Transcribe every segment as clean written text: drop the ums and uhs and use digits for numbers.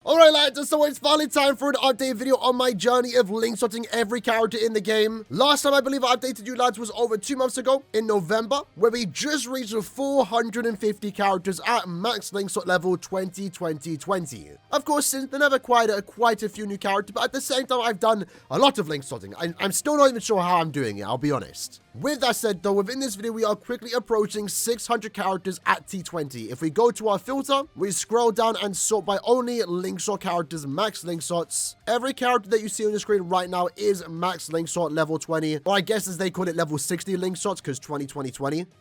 Alright lads, so it's finally time for an update video on my journey of link sorting every character in the game. Last time I believe I updated you lads was over 2 months ago in November, where we just reached 450 characters at max link sort level 20. Of course, since then I've acquired quite a few new characters, but at the same time I've done a lot of link sorting. I'm still not even sure how I'm doing it, I'll be honest. With that said though, within this video we are quickly approaching 600 characters at T20. If we go to our filter, we scroll down and sort by only link sort characters, max link sorts. Every character that you see on the screen right now is max link sort level 20, or I guess as they call it level 60 link sorts, because 20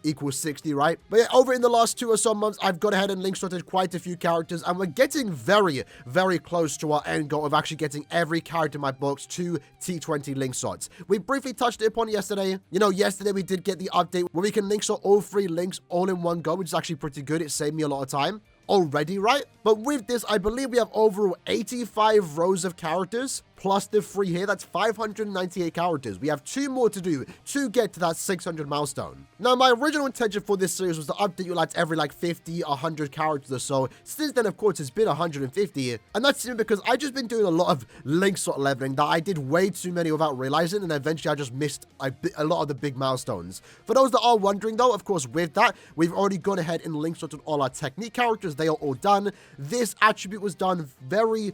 equals 60, right? But yeah, over in the last 2 or so months, I've gone ahead and link sorted quite a few characters, and we're getting very, very close to our end goal of actually getting every character in my box to T20 link sorts. We briefly touched it upon yesterday. You know, yesterday we did get the update where we can link sort all 3 links all in one go, which is actually pretty good. It saved me a lot of time already, right? But with this, I believe we have overall 85 rows of characters, plus the 3 here. That's 598 characters. We have 2 more to do to get to that 600 milestone. Now, my original intention for this series was to update you lads every like 50, 100 characters or so. Since then, of course, it's been 150, and that's simply because I've just been doing a lot of link sort leveling that I did way too many without realizing, and eventually I just missed a lot of the big milestones. For those that are wondering though, of course, with that, we've already gone ahead and link sorted all our Technic characters. They are all done. This attribute was done very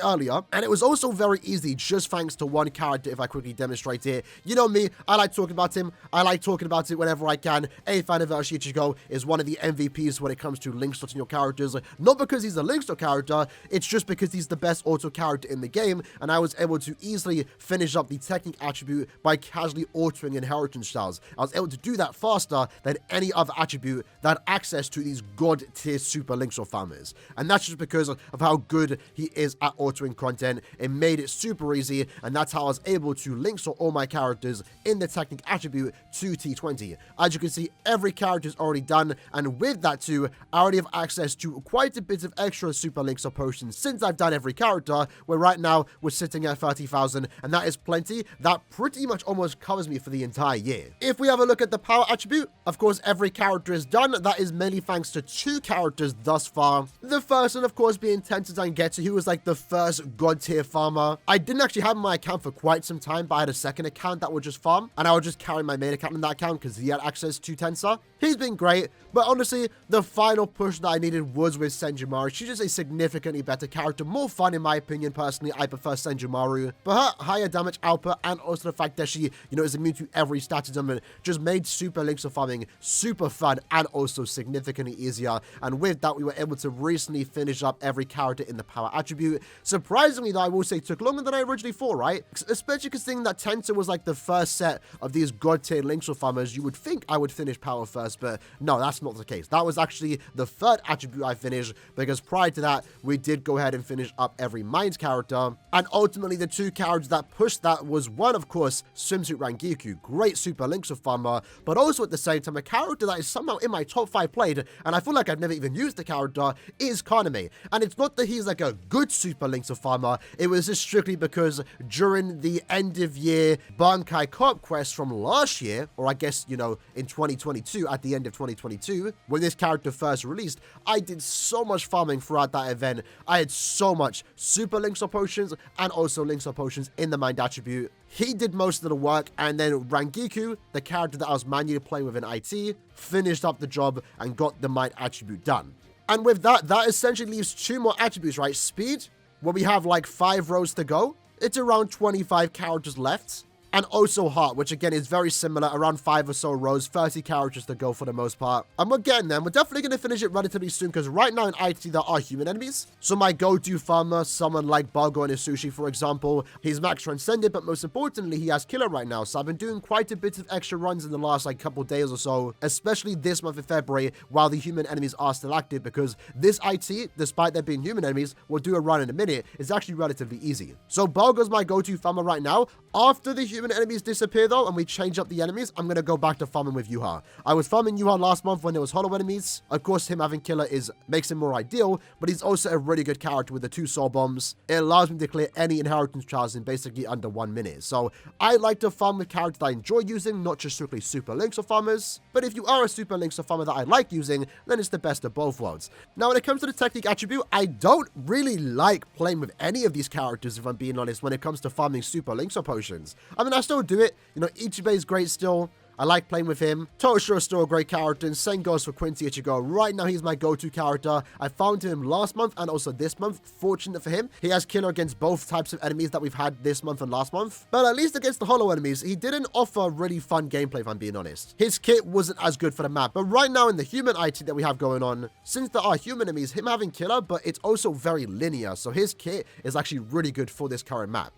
earlier, and it was also very easy just thanks to one character. If I quickly demonstrate it, you know me, I like talking about him. I like talking about it whenever I can. 8th anniversary Ichigo is one of the MVPs when it comes to link sorting your characters, not because he's a link sort character, it's just because he's the best auto character in the game, and I was able to easily finish up the Technic attribute by casually autoing inheritance styles. I was able to do that faster than any other attribute that had access to these god tier super link sort farmers, and that's just because of how good he is at autoing content. It made it super easy, and that's how I was able to link sort all my characters in the Technic attribute to T20. As you can see, every character is already done, and with that too, I already have access to quite a bit of extra super link sort potions since I've done every character, where right now we're sitting at 30,000, and that is plenty. That pretty much almost covers me for the entire year. If we have a look at the power attribute, of course, every character is done. That is mainly thanks to 2 characters thus far. The first one, of course, being Tensei, who was like the first god tier farmer. I didn't actually have my account for quite some time, but I had a second account that would just farm, and I would just carry my main account in that account because he had access to Tensei. He's been great, but honestly, the final push that I needed was with Senjumaru. She's just a significantly better character, more fun in my opinion. Personally, I prefer Senjumaru, but her higher damage output, and also the fact that she, you know, is immune to every statism, and just made super links of farming super fun and also significantly easier. And with that, we were able to recently finish up every character in the power attribute. Surprisingly though, I will say, took longer than I originally thought, right? Especially considering that Tensei was like the first set of these god tier link sort farmers. You would think I would finish power first, but no, that's not the case. That was actually the 3rd attribute I finished, because prior to that, we did go ahead and finish up every Mines character. And ultimately, the 2 characters that pushed that was one, of course, Swimsuit Rangiku, great super link sort farmer, but also at the same time, a character that is somehow in my top 5 played, and I feel like I've never even used the character, is Kaname. And it's not that he's like a good super link sort farmer, it was just strictly because during the end of year Bankai co-op quest from last year, or I guess, you know, in 2022, at the end of 2022, when this character first released, I did so much farming throughout that event. I had so much super link sort potions and also link sort potions in the mind attribute. He did most of the work, and then Rangiku, the character that I was manually playing with in IT, finished up the job and got the mind attribute done. And with that, that essentially leaves 2 more attributes, right? Speed, where we have like 5 rows to go. It's around 25 characters left. And also Heart, which again is very similar, around 5 or so rows, 30 characters to go for the most part. And we're getting there. We're definitely going to finish it relatively soon, because right now in IT there are human enemies. So my go-to farmer, someone like Balgo and Isushi, for example, he's max transcended, but most importantly, he has killer right now. So I've been doing quite a bit of extra runs in the last like couple days or so, especially this month of February, while the human enemies are still active, because this IT, despite there being human enemies, we'll do a run in a minute, is actually relatively easy. So Balgo's my go-to farmer right now. After the human human enemies disappear though, and we change up the enemies, I'm going to go back to farming with Yuha. I was farming Yuha last month when there was hollow enemies. Of course, him having killer makes him more ideal, but he's also a really good character with the 2 soul bombs. It allows me to clear any inheritance trials in basically under 1 minute. So I like to farm with characters that I enjoy using, not just strictly super links or farmers. But if you are a super links or farmer that I like using, then it's the best of both worlds. Now, when it comes to the Technic attribute, I don't really like playing with any of these characters, if I'm being honest, when it comes to farming super links or potions. I mean, I still do it. You know, Ichibei is great still. I like playing with him. Toshiro is still a great character, and same goes for Quincy Ichigo. Right now, he's my go-to character. I found him last month and also this month. Fortunate for him, he has killer against both types of enemies that we've had this month and last month. But at least against the hollow enemies, he didn't offer really fun gameplay, if I'm being honest. His kit wasn't as good for the map. But right now, in the human IT that we have going on, since there are human enemies, him having killer, but it's also very linear. So his kit is actually really good for this current map.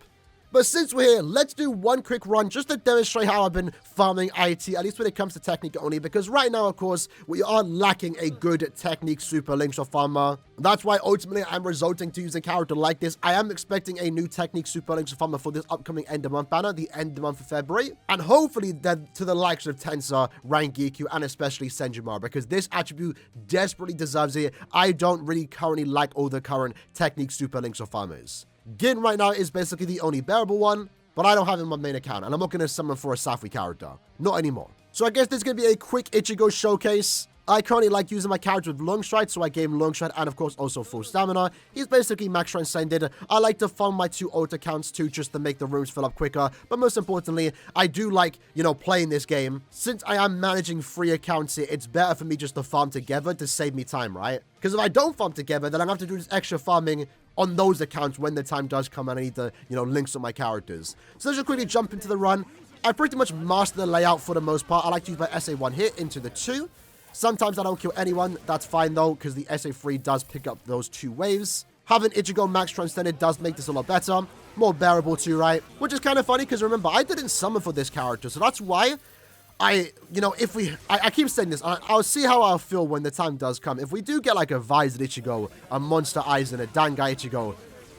But since we're here, let's do one quick run just to demonstrate how I've been farming IT, at least when it comes to Technic only, because right now, of course, we are lacking a good Technic super links or farmer. That's why ultimately I'm resorting to use a character like this. I am expecting a new Technic super links or farmer for this upcoming end of month banner, the end of month of February, and hopefully then to the likes of Tensor, Rangiku, and especially Senjumara, because this attribute desperately deserves it. I don't really currently like all the current Technic super links or farmers. Gin right now is basically the only bearable one, but I don't have him on my main account, and I'm not going to summon for a Safri character. Not anymore. So I guess this is going to be a quick Ichigo showcase. I currently like using my character with long stride, so I gave him long stride and of course also full stamina. He's basically max transcended. I like to farm my 2 ult accounts too, just to make the rooms fill up quicker. But most importantly, I do like, you know, playing this game. Since I am managing 3 accounts here, it's better for me just to farm together to save me time, right? Because if I don't farm together, then I'm going to have to do this extra farming on those accounts when the time does come and I need to, you know, links on my characters. So let's just quickly jump into the run. I pretty much master the layout for the most part. I like to use my SA1 hit into the 2. Sometimes I don't kill anyone. That's fine though, because the SA3 does pick up those 2 waves. Having Ichigo max transcended does make this a lot better. More bearable too, right? Which is kind of funny because remember, I didn't summon for this character. So that's why I keep saying this. I'll see how I'll feel when the time does come. If we do get like a Visor Ichigo, a Monster Aizen, a Dangai Ichigo,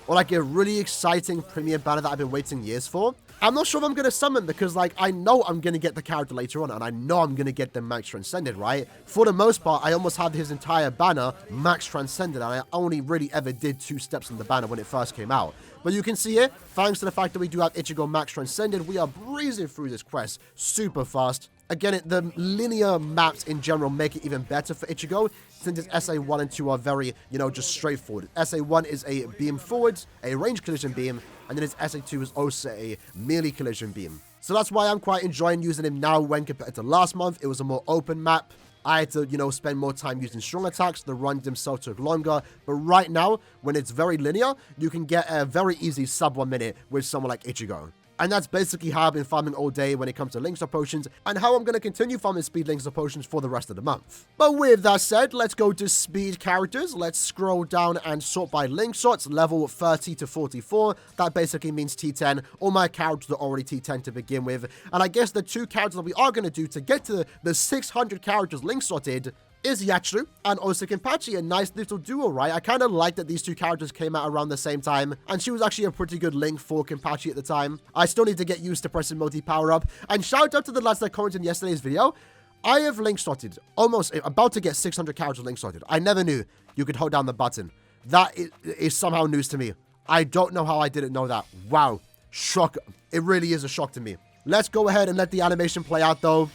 or like a really exciting premium banner that I've been waiting years for, I'm not sure if I'm going to summon because, like, I know I'm going to get the character later on, and I know I'm going to get them max transcended, right? For the most part, I almost had his entire banner max transcended, and I only really ever did 2 steps in the banner when it first came out. But you can see here, thanks to the fact that we do have Ichigo max transcended, we are breezing through this quest super fast. Again, the linear maps in general make it even better for Ichigo, since its SA1 and 2 are very, you know, just straightforward. SA1 is a beam forward, a range collision beam, and then its SA2 is also a melee collision beam. So that's why I'm quite enjoying using him now when compared to last month. It was a more open map. I had to, you know, spend more time using strong attacks. The runs themselves took longer. But right now, when it's very linear, you can get a very easy sub 1 minute with someone like Ichigo. And that's basically how I've been farming all day when it comes to links or potions, and how I'm going to continue farming speed links or potions for the rest of the month. But with that said, let's go to speed characters. Let's scroll down and sort by link sorts, level 30 to 44. That basically means T10. All my characters are already T10 to begin with. And I guess the 2 characters that we are going to do to get to the 600 characters link sorted is Yachiru and also Kenpachi, a nice little duo, right? I kind of like that these 2 characters came out around the same time, and she was actually a pretty good link for Kenpachi at the time. I still need to get used to pressing multi-power up, and shout out to the lads that commented in yesterday's video. I have link sorted, almost about to get 600 characters link sorted. I never knew you could hold down the button. That is somehow news to me. I don't know how I didn't know that. Wow, shock. It really is a shock to me. Let's go ahead and let the animation play out though.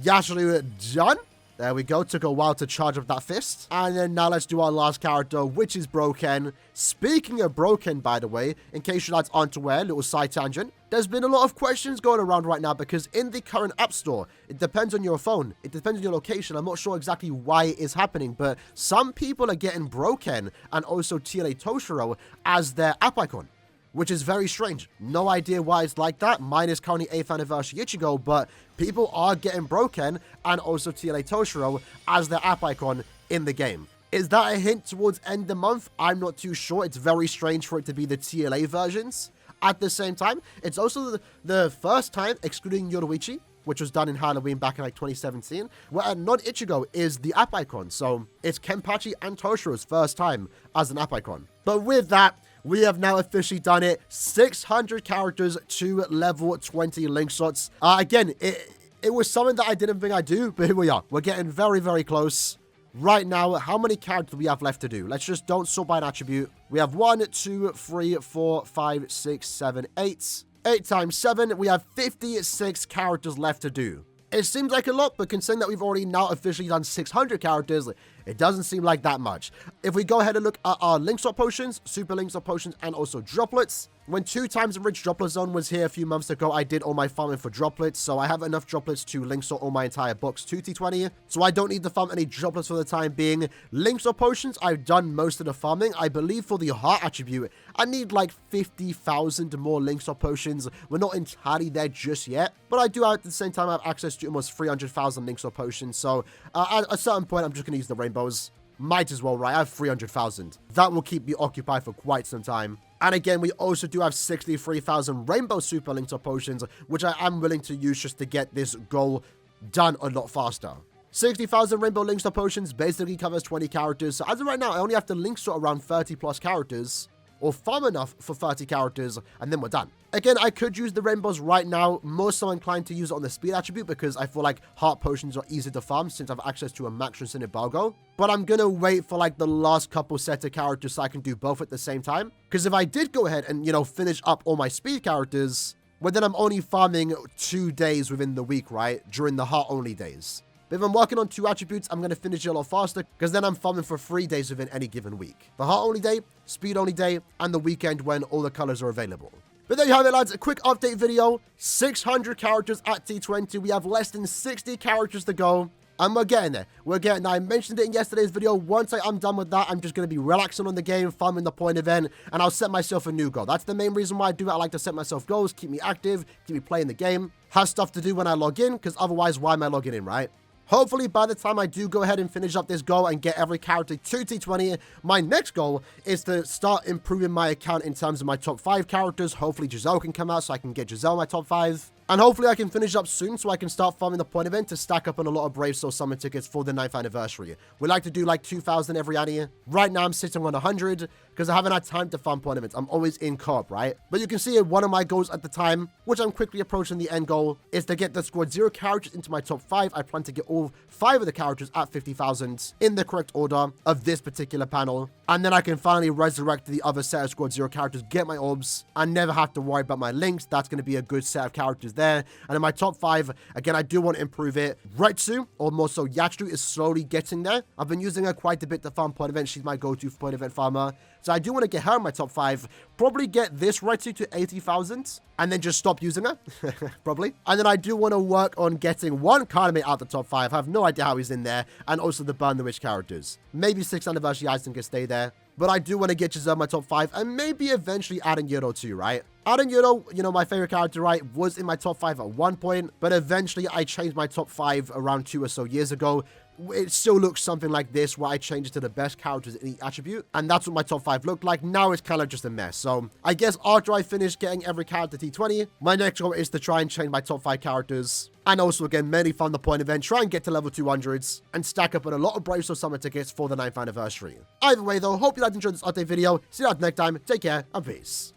Yachiru done. There we go. Took a while to charge up that fist. And then now let's do our last character, which is Broken. Speaking of Broken, by the way, in case you lads aren't aware, little side tangent, there's been a lot of questions going around right now because in the current App Store, it depends on your phone. It depends on your location. I'm not sure exactly why it is happening, but some people are getting Broken and also TLA Toshiro as their app icon, which is very strange. No idea why it's like that. Mine is currently 8th anniversary Ichigo, but people are getting Broken and also TLA Toshiro as their app icon in the game. Is that a hint towards end of the month? I'm not too sure. It's very strange for it to be the TLA versions. At the same time, it's also the first time, excluding Yoruichi, which was done in Halloween back in like 2017, where non-Ichigo is the app icon. So it's Kenpachi and Toshiro's first time as an app icon. But with that, we have now officially done it. 600 characters to level 20 link slots. Again, it was something that I didn't think I'd do, but here we are. We're getting very, very close. Right now, how many characters do we have left to do? Let's just don't sort by an attribute. We have 1, 2, 3, 4, 5, 6, 7, 8. 8 times 7, we have 56 characters left to do. It seems like a lot, but considering that we've already now officially done 600 characters, it doesn't seem like that much. If we go ahead and look at our link slot potions, super link slot potions, and also droplets, when 2 times the rich droplet zone was here a few months ago, I did all my farming for droplets, so I have enough droplets to link slot all my entire box to T20, so I don't need to farm any droplets for the time being. Link slot potions, I've done most of the farming. I believe for the heart attribute, I need like 50,000 more link slot potions. We're not entirely there just yet, but I do at the same time have access to almost 300,000 link slot potions, so at a certain point, I'm just going to use the rainbows. Might as well, right? I have 300,000. That will keep me occupied for quite some time. And again, we also do have 63,000 rainbow super link slot potions, which I am willing to use just to get this goal done a lot faster. 60,000 rainbow link slot potions basically covers 20 characters. So as of right now, I only have to link slot around 30 plus characters, or farm enough for 30 characters, and then we're done. Again, I could use the rainbows right now, more so inclined to use it on the speed attribute because I feel like heart potions are easy to farm since I have access to a max in embargo. But I'm gonna wait for like the last couple sets of characters so I can do both at the same time. Because if I did go ahead and, finish up all my speed characters, well then I'm only farming 2 days within the week, right? During the heart only days. But if I'm working on 2 attributes, I'm going to finish it a lot faster because then I'm farming for 3 days within any given week. The heart only day, speed only day, and the weekend when all the colors are available. But there you have it, lads. A quick update video. 600 characters at T20. We have less than 60 characters to go. And we're getting there. We're getting there. I mentioned it in yesterday's video. Once I'm done with that, I'm just going to be relaxing on the game, farming the point event, and I'll set myself a new goal. That's the main reason why I do it. I like to set myself goals, keep me active, keep me playing the game, have stuff to do when I log in, because otherwise, why am I logging in, right? Hopefully, by the time I do go ahead and finish up this goal and get every character to T20, my next goal is to start improving my account in terms of my top 5 characters. Hopefully, Giselle can come out so I can get Giselle my top 5. And hopefully I can finish up soon so I can start farming the point event to stack up on a lot of Brave Soul Summon tickets for the 9th anniversary. We like to do like 2,000 every year. Right now I'm sitting on 100 because I haven't had time to farm point events. I'm always in co-op, right? But you can see one of my goals at the time, which I'm quickly approaching the end goal, is to get the squad 0 characters into my top 5. I plan to get all 5 of the characters at 50,000 in the correct order of this particular panel. And then I can finally resurrect the other set of squad 0 characters, get my orbs, and never have to worry about my links. That's going to be a good set of characters there. And in my top 5, again, I do want to improve it. Retsu, or more so Yatsu, is slowly getting there. I've been using her quite a bit to farm point event. She's my go-to point event farmer. So I do want to get her in my top 5. Probably get this Retsu to 80,000 and then just stop using her. Probably. And then I do want to work on getting one Kaname out the top 5. I have no idea how he's in there. And also the Burn the Witch characters. Maybe 6th anniversary Aizen can stay there. But I do want to get Giselle in my top 5 and maybe eventually Aaroniero too, right? Aaroniero, my favorite character, right, was in my top 5 at one point, but eventually I changed my top 5 around 2 or so years ago. It still looks something like this, where I changed it to the best characters in each attribute, and that's what my top 5 looked like. Now it's kind of just a mess. So I guess after I finish getting every character T20, my next goal is to try and change my top 5 characters, and also again mainly fund the point event, try and get to level 200s, and stack up on a lot of Brave Soul Summer tickets for the 9th anniversary. Either way though, hope you guys enjoyed this update video. See you guys next time, take care, and peace.